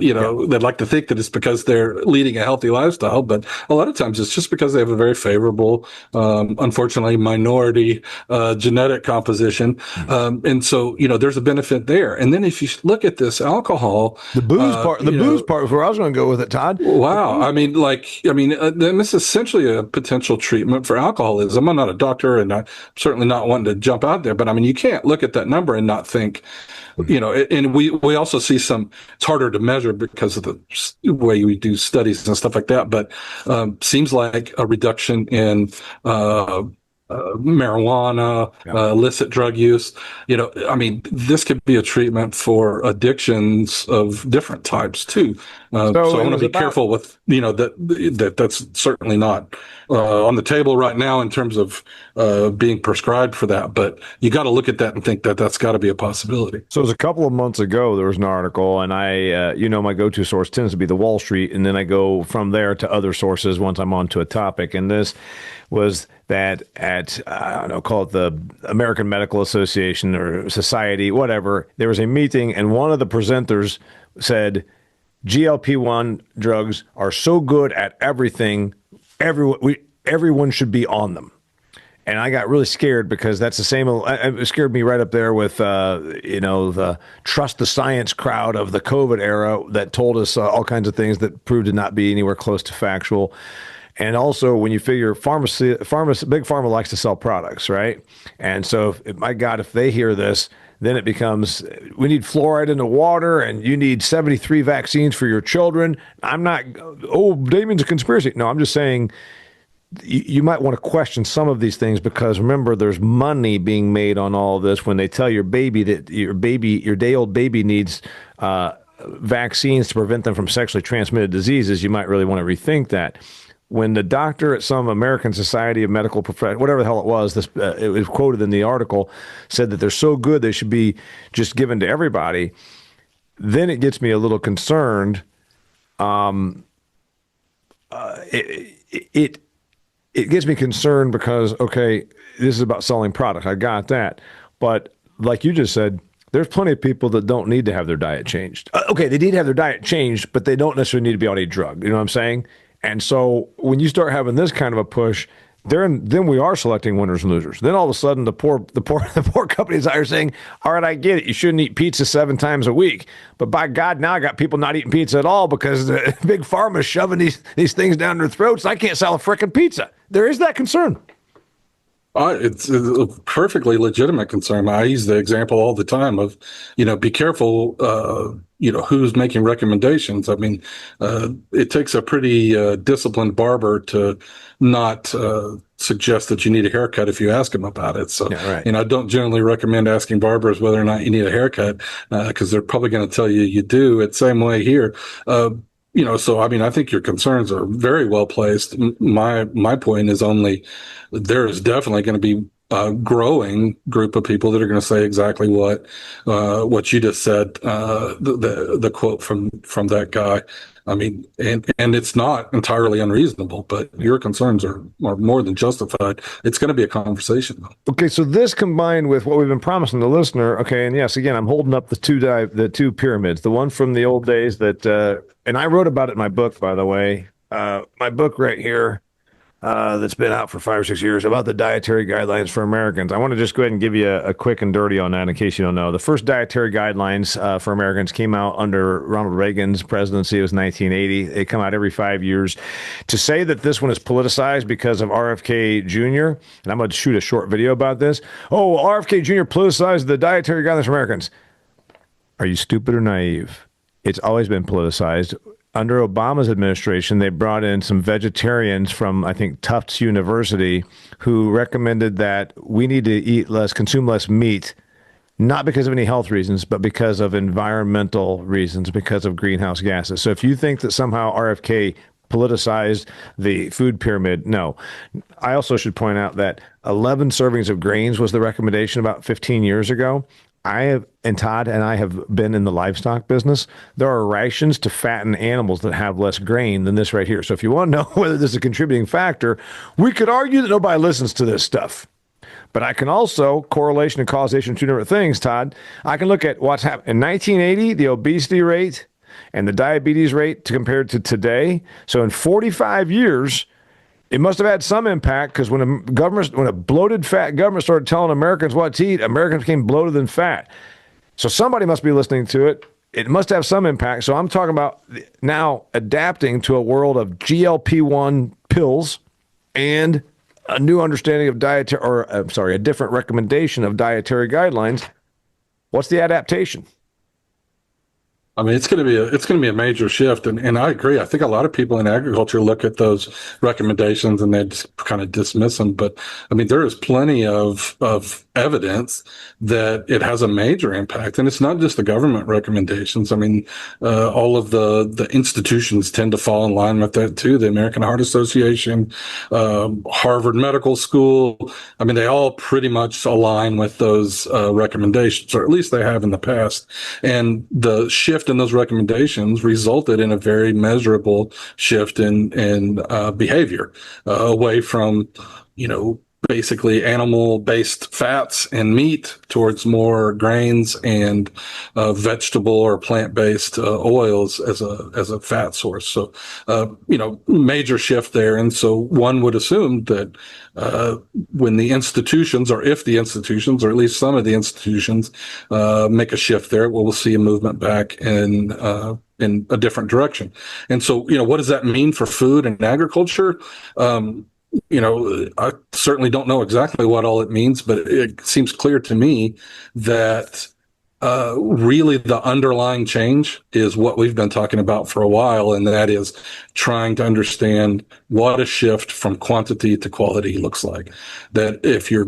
you know, they'd like to think that it's because they're leading a healthy lifestyle. But a lot of times it's just because they have a very favorable, unfortunately, minority genetic composition. And so, you know, there's a benefit there. And then if you look at this alcohol, The booze part is where I was going to go with it, Todd. wow. I mean, then this is essentially a potential treatment for alcoholism. I'm not a doctor and I'm certainly not wanting to jump out there, but I mean, you can't look at that number and not think, you know, and we also see it's harder to measure because of the way we do studies and stuff like that, but seems like a reduction in marijuana, illicit drug use. You know, I mean, this could be a treatment for addictions of different types too. So I want to be careful with, you know, that's certainly not on the table right now in terms of being prescribed for that. But you got to look at that and think that that's got to be a possibility. So it was a couple of months ago, there was an article, and I, you know, my go-to source tends to be the Wall Street, and then I go from there to other sources once I'm onto a topic. And this was that at, I don't know, call it the American Medical Association or Society, whatever, there was a meeting, and one of the presenters said, GLP-1 drugs are so good at everything, everyone should be on them. And I got really scared because that's the same. It scared me right up there with, you know, the trust the science crowd of the COVID era that told us all kinds of things that proved to not be anywhere close to factual. And also, when you figure big pharma likes to sell products, right? And so, my God, if they hear this, then it becomes, we need fluoride in the water, and you need 73 vaccines for your children. I'm not, Damian's a conspiracy. No, I'm just saying, you might want to question some of these things because remember, there's money being made on all of this when they tell your baby that your day-old baby needs vaccines to prevent them from sexually transmitted diseases. You might really want to rethink that. When the doctor at some American Society of Medical Professionals, whatever the hell it was, it was quoted in the article, said that they're so good they should be just given to everybody, then it gets me a little concerned. It gets me concerned because, okay, this is about selling product. I got that. But like you just said, there's plenty of people that don't need to have their diet changed. Okay, they need to have their diet changed, but they don't necessarily need to be on a drug. You know what I'm saying? And so when you start having this kind of a push, then we are selecting winners and losers. Then all of a sudden, the poor companies are saying, "All right, I get it. You shouldn't eat pizza 7 times a week, but by God, now I got people not eating pizza at all because the big pharma is shoving these things down their throats. I can't sell a frickin' pizza." There is that concern. It's a perfectly legitimate concern. I use the example all the time of, you know, be careful, you know, who's making recommendations. I mean, it takes a pretty disciplined barber to not suggest that you need a haircut if you ask them about it. So, yeah, right. You know, I don't generally recommend asking barbers whether or not you need a haircut because they're probably going to tell you you do. It's the same way here. So I mean, I think your concerns are very well placed. My point is only there is definitely going to be a growing group of people that are going to say exactly what you just said. The quote from that guy. I mean, and it's not entirely unreasonable, but your concerns are more than justified. It's going to be a conversation. Okay, so this combined with what we've been promising the listener. Okay, and yes, again, I'm holding up the two pyramids, the one from the old days that, and I wrote about it in my book, by the way. My book right here. That's been out for 5 or 6 years about the dietary guidelines for Americans. I want to just go ahead and give you a quick and dirty on that in case you don't know. The first dietary guidelines for Americans came out under Ronald Reagan's presidency. It was 1980. They come out every 5 years. To say that this one is politicized because of RFK Jr., and I'm going to shoot a short video about this. Oh, RFK Jr. politicized the dietary guidelines for Americans. Are you stupid or naive? It's always been politicized. Under Obama's administration, they brought in some vegetarians from, I think, Tufts University, who recommended that we need to eat less, consume less meat, not because of any health reasons, but because of environmental reasons, because of greenhouse gases. So if you think that somehow RFK politicized the food pyramid, no. I also should point out that 11 servings of grains was the recommendation about 15 years ago. Todd and I have been in the livestock business. There are rations to fatten animals that have less grain than this right here. So if you want to know whether this is a contributing factor, we could argue that nobody listens to this stuff. But I can also, correlation and causation, two different things, Todd. I can look at what's happened. In 1980, the obesity rate and the diabetes rate compared to today. So in 45 years, it must have had some impact because when a bloated, fat government started telling Americans what to eat, Americans became bloated and fat. So somebody must be listening to it. It must have some impact. So I'm talking about now adapting to a world of GLP-1 pills and a new understanding of a different recommendation of dietary guidelines. What's the adaptation? I mean, it's going to be a major shift, and I agree. I think a lot of people in agriculture look at those recommendations and they just kind of dismiss them. But I mean, there is plenty of evidence that it has a major impact, and it's not just the government recommendations. I mean, all of the institutions tend to fall in line with that too. The American Heart Association, Harvard Medical School. I mean, they all pretty much align with those recommendations, or at least they have in the past. And the shift in those recommendations resulted in a very measurable shift in behavior away from, basically animal-based fats and meat towards more grains and vegetable or plant-based oils as a fat source. So, major shift there. And so one would assume that when the institutions, or if the institutions, or at least some of the institutions, make a shift there, we'll see a movement back in a different direction. And so, what does that mean for food and agriculture? I certainly don't know exactly what all it means, but it seems clear to me that really the underlying change is what we've been talking about for a while, and that is trying to understand what a shift from quantity to quality looks like. That if your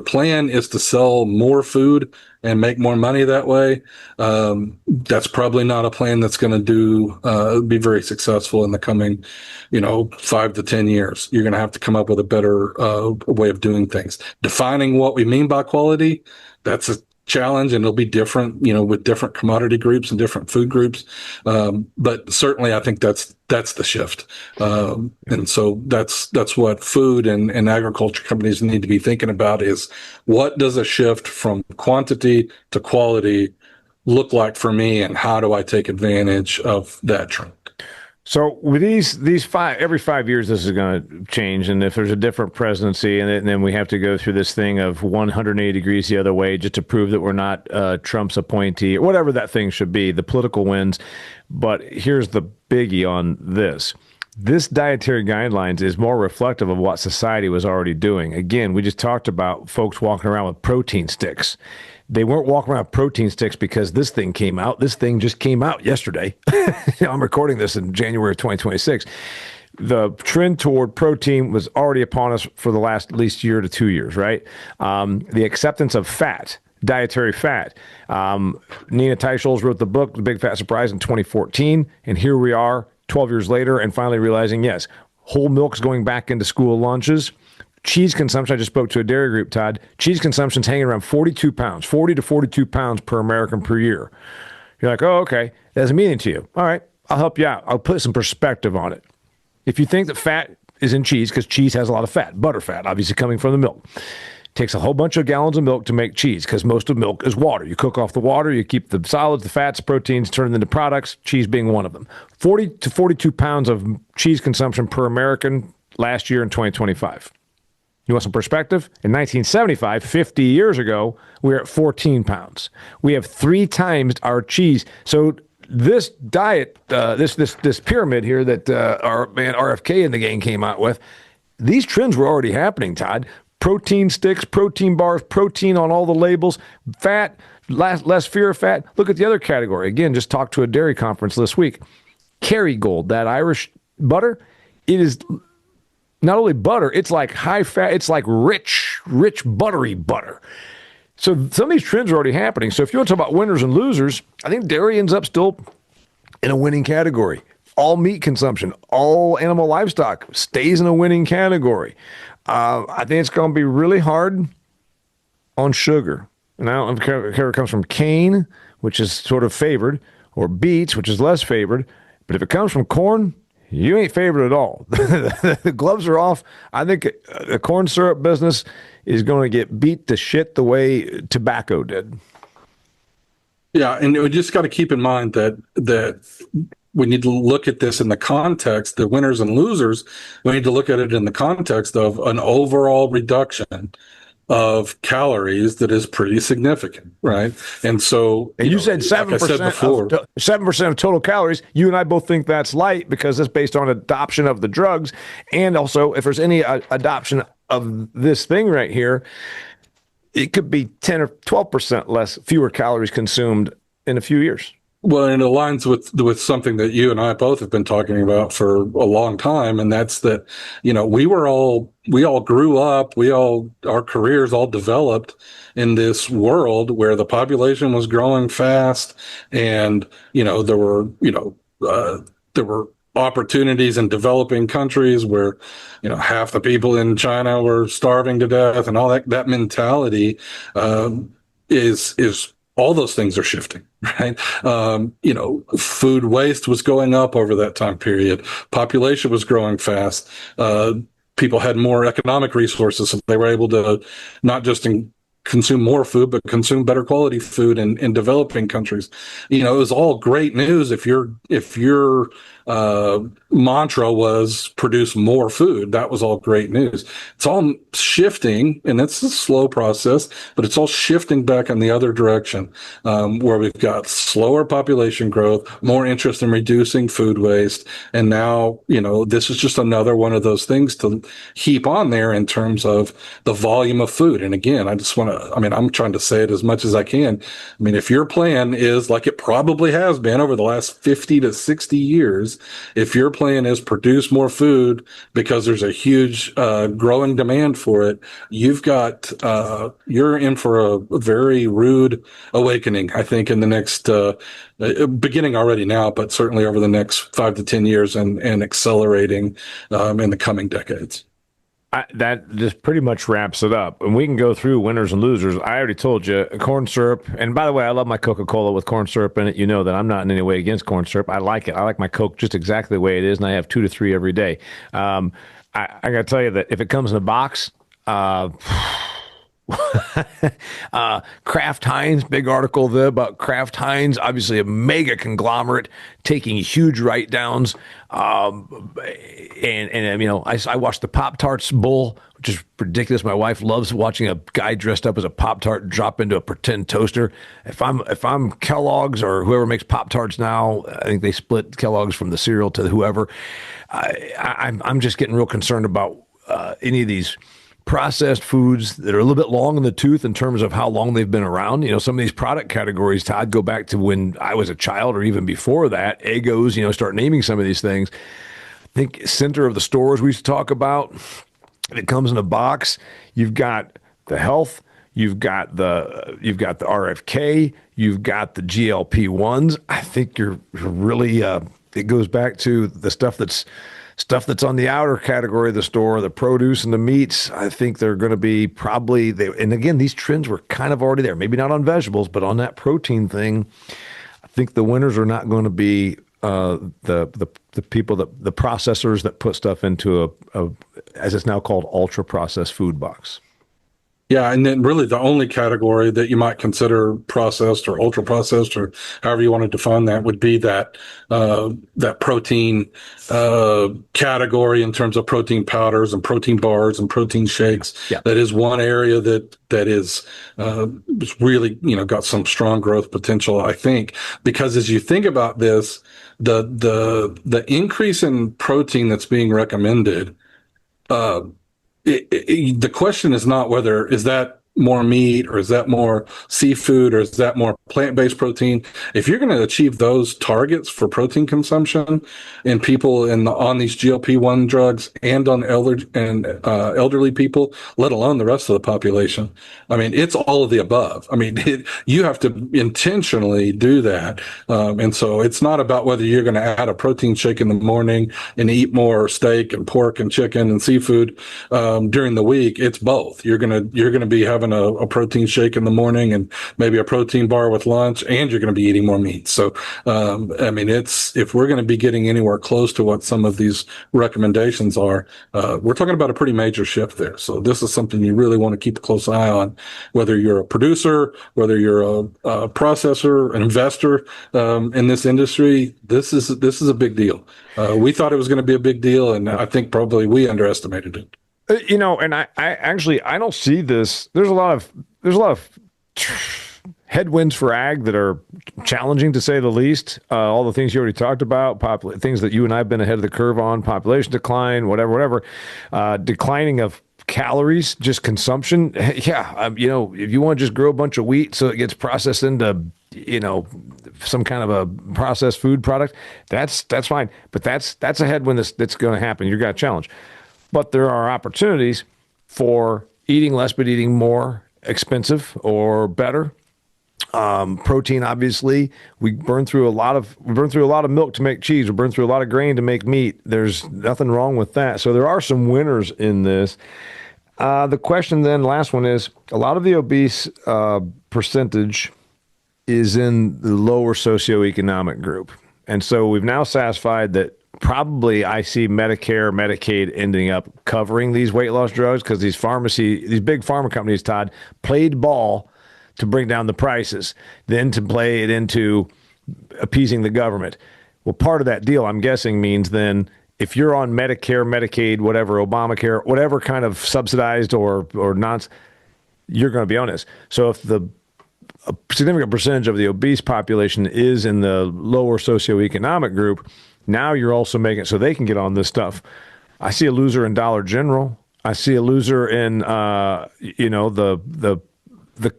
plan is to sell more food and make more money that way, that's probably not a plan that's going to be very successful in the coming 5 to 10 years. You're going to have to come up with a better way of doing things. Defining what we mean by quality, that's a challenge, and it'll be different, with different commodity groups and different food groups. But certainly I think that's the shift. And so that's what food and agriculture companies need to be thinking about is, what does a shift from quantity to quality look like for me, and how do I take advantage of that trend? So with these every 5 years, this is going to change. And if there's a different presidency, and then we have to go through this thing of 180 degrees the other way just to prove that we're not Trump's appointee, or whatever that thing should be, the political wins. But here's the biggie on this. This dietary guidelines is more reflective of what society was already doing. Again, we just talked about folks walking around with protein sticks. They weren't walking around with protein sticks because this thing came out. This thing just came out yesterday. I'm recording this in January of 2026. The trend toward protein was already upon us for the last at least year to 2 years, right? The acceptance of fat, dietary fat. Nina Teicholz wrote the book, The Big Fat Surprise, in 2014, and here we are, 12 years later and finally realizing, yes, whole milk's going back into school lunches. Cheese consumption, I just spoke to a dairy group, Todd. Cheese consumption's hanging around 42 pounds, 40 to 42 pounds per American per year. You're like, oh, okay, that doesn't mean anything to you. All right, I'll help you out. I'll put some perspective on it. If you think that fat is in cheese, because cheese has a lot of fat, butterfat, obviously coming from the milk. Takes a whole bunch of gallons of milk to make cheese, because most of milk is water. You cook off the water, you keep the solids, the fats, proteins, turn them into products, cheese being one of them. 40 to 42 pounds of cheese consumption per American last year in 2025. You want some perspective? In 1975, 50 years ago, we were at 14 pounds. We have 3 times our cheese. So this diet, this pyramid here that our man RFK and the gang came out with, these trends were already happening, Todd. Protein sticks, protein bars, protein on all the labels, fat, less fear of fat. Look at the other category. Again, just talked to a dairy conference this week. Kerrygold, that Irish butter, it is not only butter, it's like high fat, it's like rich, buttery butter. So some of these trends are already happening. So if you want to talk about winners and losers, I think dairy ends up still in a winning category. All meat consumption, all animal livestock stays in a winning category. I think it's going to be really hard on sugar. And I don't care if it comes from cane, which is sort of favored, or beets, which is less favored. But if it comes from corn, you ain't favored at all. The gloves are off. I think the corn syrup business is going to get beat to shit the way tobacco did. Yeah, and we just got to keep in mind that we need to look at this in the context, the winners and losers. We need to look at it in the context of an overall reduction of calories that is pretty significant, right? And so, you said 7%, like I said before, 7% of total calories. You and I both think that's light because it's based on adoption of the drugs. And also, if there's any adoption of this thing right here, it could be 10 or 12% fewer calories consumed in a few years. Well, and it aligns with something that you and I both have been talking about for a long time, and that's that, we all grew up, our careers all developed in this world where the population was growing fast, and there were opportunities in developing countries where half the people in China were starving to death, and all that mentality is all those things are shifting, right? Food waste was going up over that time period. Population was growing fast. People had more economic resources, so they were able to not just consume more food, but consume better quality food in developing countries. It was all great news if your mantra was produce more food. That was all great news. It's all shifting, and it's a slow process, but it's all shifting back in the other direction, where we've got slower population growth, more interest in reducing food waste, and now this is just another one of those things to heap on there in terms of the volume of food. And again, I'm trying to say it as much as I can. If your plan is, like it probably has been over the last 50 to 60 years, if your plan is produce more food because there's a huge growing demand for it, you're in for a very rude awakening, I think, in the next beginning already now, but certainly over the next 5 to 10 years and accelerating in the coming decades. That just pretty much wraps it up. And we can go through winners and losers. I already told you, corn syrup. And by the way, I love my Coca-Cola with corn syrup in it. You know that I'm not in any way against corn syrup. I like it. I like my Coke just exactly the way it is, and I have 2 to 3 every day. I got to tell you that if it comes in a box, Kraft Heinz, big article there about Kraft Heinz, obviously a mega conglomerate taking huge write-downs. I watched the Pop-Tarts Bowl, which is ridiculous. My wife loves watching a guy dressed up as a Pop-Tart drop into a pretend toaster. If I'm Kellogg's or whoever makes Pop-Tarts now, I think they split Kellogg's from the cereal to whoever. I'm just getting real concerned about any of these processed foods that are a little bit long in the tooth in terms of how long they've been around. Some of these product categories, Todd, go back to when I was a child or even before that. Eggos, start naming some of these things. I think center of the stores we used to talk about, if it comes in a box, you've got the health, you've got the RFK, you've got the GLP-1s. I think you're really it goes back to the stuff that's on the outer category of the store, the produce and the meats. I think they're going to be probably and again, these trends were kind of already there. Maybe not on vegetables, but on that protein thing, I think the winners are not going to be the people the processors that put stuff into a as it's now called ultra processed food box. Yeah, and then really the only category that you might consider processed or ultra processed or however you want to define that would be that that protein category in terms of protein powders and protein bars and protein shakes. Yeah. That is one area that is really got some strong growth potential, I think, because as you think about this, the increase in protein that's being recommended. The question is not whether is that more meat or is that more seafood or is that more plant-based protein. If you're going to achieve those targets for protein consumption in people on these GLP-1 drugs and on elderly people, let alone the rest of the population, I mean, it's all of the above. I mean, you have to intentionally do that. And so it's not about whether you're going to add a protein shake in the morning and eat more steak and pork and chicken and seafood during the week. It's both. You're going to be having a protein shake in the morning and maybe a protein bar with lunch, and you're going to be eating more meat. So, I mean, if we're going to be getting anywhere close to what some of these recommendations are, we're talking about a pretty major shift there. So this is something you really want to keep a close eye on, whether you're a producer, whether you're a processor, an investor in this industry. This is a big deal. We thought it was going to be a big deal, and I think probably we underestimated it. And I actually I don't see this. There's a lot of headwinds for ag that are challenging to say the least. All the things you already talked about, things that you and I have been ahead of the curve on, population decline, whatever, declining of calories, just consumption. Yeah, if you want to just grow a bunch of wheat so it gets processed into some kind of a processed food product, that's fine. But that's a headwind that's going to happen. You've got a challenge. But there are opportunities for eating less, but eating more expensive or better. Protein, obviously, we burn through a lot of milk to make cheese. We burn through a lot of grain to make meat. There's nothing wrong with that. So there are some winners in this. The question then, last one is, a lot of the obese percentage is in the lower socioeconomic group. And so we've now satisfied that probably I see Medicare, Medicaid ending up covering these weight loss drugs because these big pharma companies, Todd, played ball to bring down the prices, then to play it into appeasing the government. Well, part of that deal, I'm guessing, means then if you're on Medicare, Medicaid, whatever, Obamacare, whatever kind of subsidized or not, you're going to be on this. So if a significant percentage of the obese population is in the lower socioeconomic group, now you're also making it so they can get on this stuff. I see a loser in Dollar General. I see a loser in the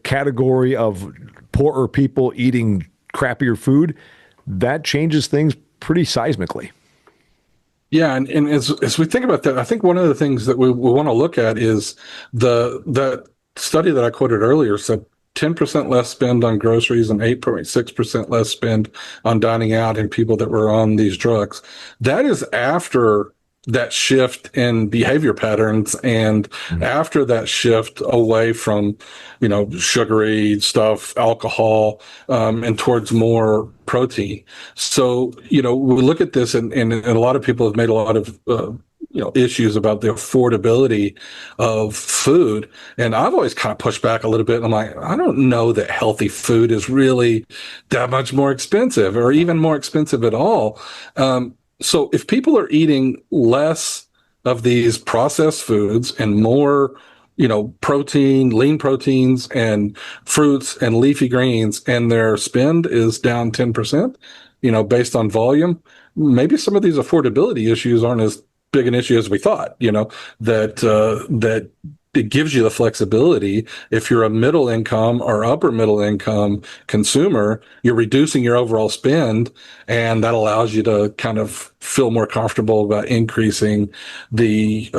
category of poorer people eating crappier food. That changes things pretty seismically. Yeah, and as we think about that, I think one of the things that we want to look at is the study that I quoted earlier said 10% less spend on groceries and 8.6% less spend on dining out in people that were on these drugs. That is after that shift in behavior patterns and after that shift away from, sugary stuff, alcohol, and towards more protein. So, we look at this and a lot of people have made a lot of, issues about the affordability of food. And I've always kind of pushed back a little bit. I'm like, I don't know that healthy food is really that much more expensive or even more expensive at all. So if people are eating less of these processed foods and more, protein, lean proteins and fruits and leafy greens, and their spend is down 10%, based on volume, maybe some of these affordability issues aren't as big an issue as we thought, that it gives you the flexibility. If you're a middle income or upper middle income consumer, you're reducing your overall spend, and that allows you to kind of feel more comfortable about increasing the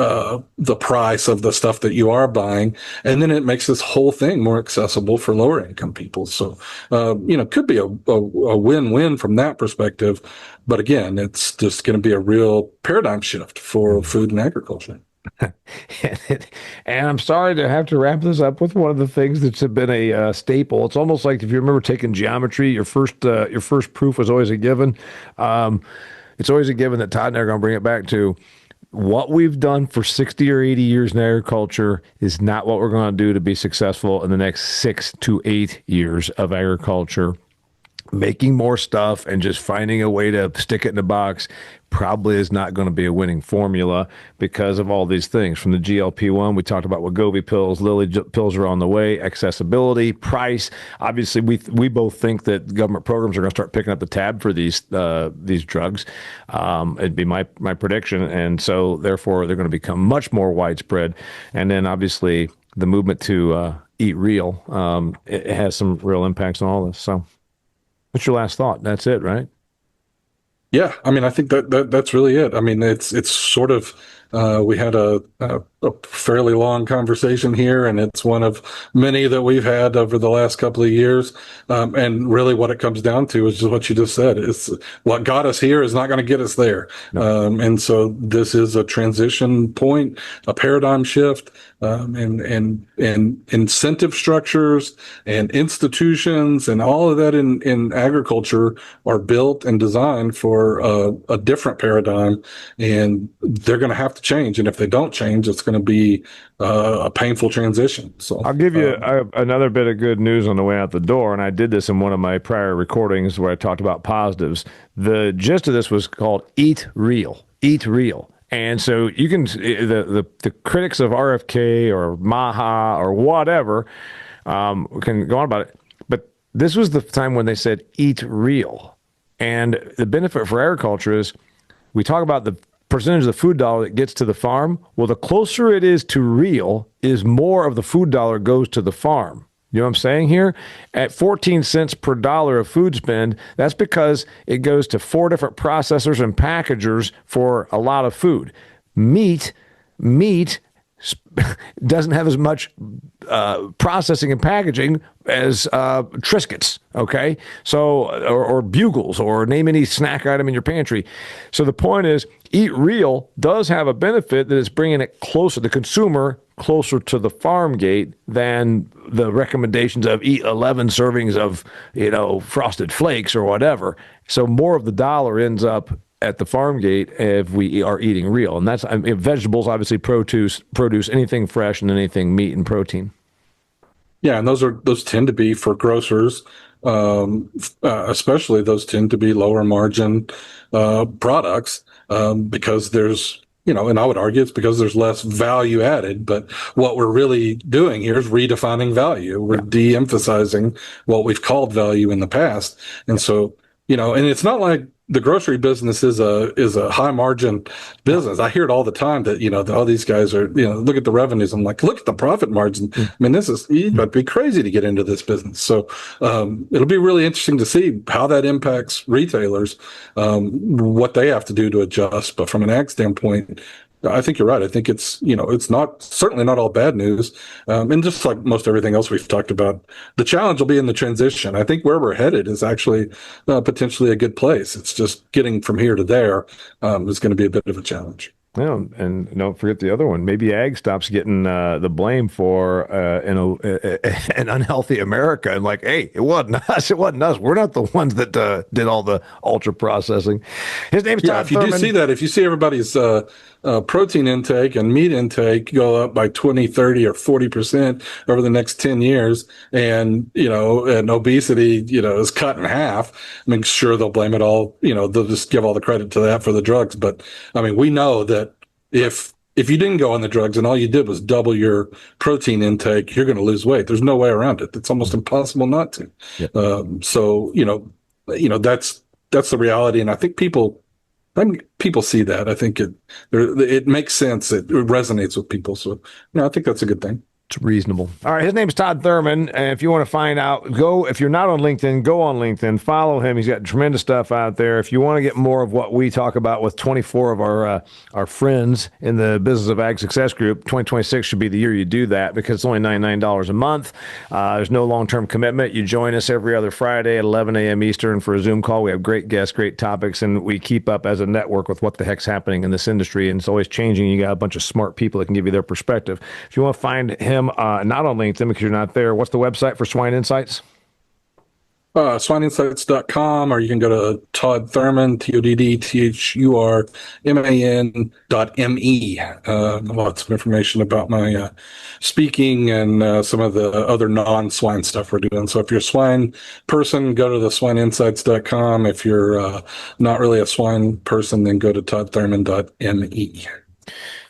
price of the stuff that you are buying. And then it makes this whole thing more accessible for lower income people. So, could be a win-win from that perspective. But again, it's just going to be a real paradigm shift for food and agriculture. And I'm sorry to have to wrap this up with one of the things that's been a staple. It's almost like if you remember taking geometry, your first proof was always a given. It's always a given that Todd and I are going to bring it back to what we've done for 60 or 80 years in agriculture is not what we're going to do to be successful in the next 6 to 8 years of agriculture. Making more stuff and just finding a way to stick it in a box probably is not going to be a winning formula because of all these things. From the GLP-1, we talked about Wegovy pills, Lilly pills are on the way, accessibility, price. Obviously, we both think that government programs are going to start picking up the tab for these drugs. It'd be my prediction, and so therefore they're going to become much more widespread. And then obviously the movement to eat real, it has some real impacts on all this. So. What's your last thought? That's it, right? Yeah, I mean, I think that's really it. I mean, it's sort of we had a fairly long conversation here, and it's one of many that we've had over the last couple of years. And really, what it comes down to is just what you just said: it's what got us here is not going to get us there. No. And so this is a transition point, a paradigm shift. And incentive structures and institutions and all of that in agriculture are built and designed for a different paradigm, and they're going to have to change. And if they don't change, it's going to be a painful transition. So I'll give you another bit of good news on the way out the door. And I did this in one of my prior recordings where I talked about positives. The gist of this was called Eat Real. Eat Real. And so you can the critics of RFK or MAHA or whatever can go on about it. But this was the time when they said eat real. And the benefit for agriculture is we talk about the percentage of the food dollar that gets to the farm. Well, the closer it is to real is more of the food dollar goes to the farm. You know what I'm saying here? At 14 cents per dollar of food spend, that's because it goes to 4 different processors and packagers for a lot of food. Meat doesn't have as much processing and packaging as Triscuits, okay? So, or Bugles, or name any snack item in your pantry. So the point is, Eat Real does have a benefit that it's bringing it closer, the consumer closer to the farm gate than the recommendations of eat 11 servings of, Frosted Flakes or whatever. So more of the dollar ends up at the farm gate if we are eating real. And that's vegetables, obviously produce anything fresh and anything meat and protein. Yeah, and those tend to be for grocers, especially those tend to be lower margin products because there's, and I would argue it's because there's less value added. But what we're really doing here is redefining value. We're de-emphasizing what we've called value in the past. And so, and it's not like the grocery business is a high margin business. I hear it all the time that, all these guys are, look at the revenues. I'm like, look at the profit margin. I mean, you'd be crazy to get into this business. So, it'll be really interesting to see how that impacts retailers, what they have to do to adjust. But from an ag standpoint, I think you're right. I think it's, it's certainly not all bad news. And just like most everything else we've talked about, the challenge will be in the transition. I think where we're headed is actually potentially a good place. It's just getting from here to there is going to be a bit of a challenge. Yeah, and don't forget the other one. Maybe ag stops getting the blame for an unhealthy America, and like, hey, it wasn't us. It wasn't us. We're not the ones that did all the ultra processing. His name's Todd Thurman. If you do see that, if you see everybody's protein intake and meat intake go up by 20, 30, or 40% over the next 10 years, and and obesity, is cut in half, I mean, sure, they'll blame it all. They'll just give all the credit to that for the drugs. But I mean, we know that if you didn't go on the drugs and all you did was double your protein intake, you're going to lose weight. There's no way around it. It's almost impossible not to. So that's the reality. And I think people People see that. I think it makes sense. It resonates with people. So, I think that's a good thing. It's reasonable. All right. His name's Todd Thurman. And if you want to find out, if you're not on LinkedIn, go on LinkedIn, follow him. He's got tremendous stuff out there. If you want to get more of what we talk about with 24 of our friends in the Business of Ag Success Group, 2026 should be the year you do that because it's only $99 a month. There's no long-term commitment. You join us every other Friday at 11 a.m. Eastern for a Zoom call. We have great guests, great topics, and we keep up as a network with what the heck's happening in this industry. And it's always changing. You got a bunch of smart people that can give you their perspective. If you want to find him, not on LinkedIn because you're not there, what's the website for Swine Insights? Swineinsights.com, or you can go to Todd Thurman, TODDTHURMAN.me. Lots of information about my speaking and some of the other non-swine stuff we're doing. So if you're a swine person, go to the swineinsights.com. If you're not really a swine person, then go to toddthurman.me.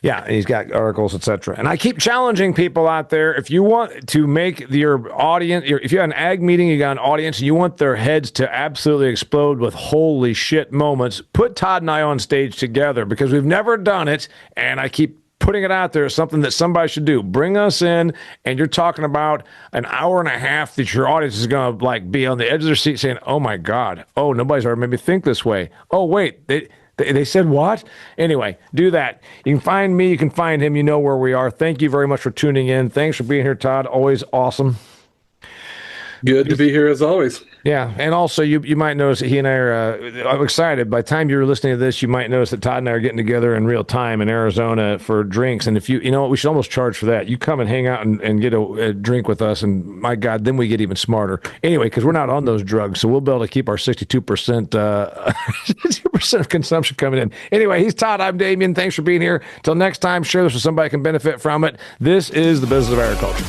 Yeah, he's got articles, etc. And I keep challenging people out there, if you want to make your audience, if you have an ag meeting, you got an audience, and you want their heads to absolutely explode with holy shit moments, put Todd and I on stage together because we've never done it, and I keep putting it out there as something that somebody should do. Bring us in, and you're talking about an hour and a half that your audience is going to be on the edge of their seat saying, oh my God, oh, nobody's ever made me think this way. Oh, wait, they said what? Anyway, do that. You can find me. You can find him. You know where we are. Thank you very much for tuning in. Thanks for being here, Todd. Always awesome. Good to be here as always. Yeah, and also you might notice that he and I are. I'm excited. By the time you're listening to this, you might notice that Todd and I are getting together in real time in Arizona for drinks. And if you know what, we should almost charge for that. You come and hang out and get a drink with us, and my God, then we get even smarter. Anyway, because we're not on those drugs, so we'll be able to keep our 62% 62% of consumption coming in. Anyway, he's Todd. I'm Damian. Thanks for being here. Till next time, share this with somebody who can benefit from it. This is the Business of Agriculture.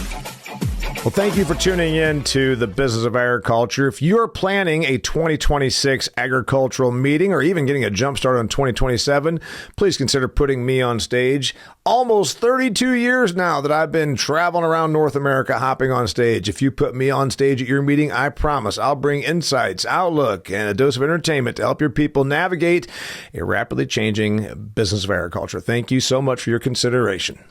Well, thank you for tuning in to the Business of Agriculture. If you're planning a 2026 agricultural meeting or even getting a jump start on 2027, please consider putting me on stage. Almost 32 years now that I've been traveling around North America hopping on stage. If you put me on stage at your meeting, I promise I'll bring insights, outlook, and a dose of entertainment to help your people navigate a rapidly changing business of agriculture. Thank you so much for your consideration.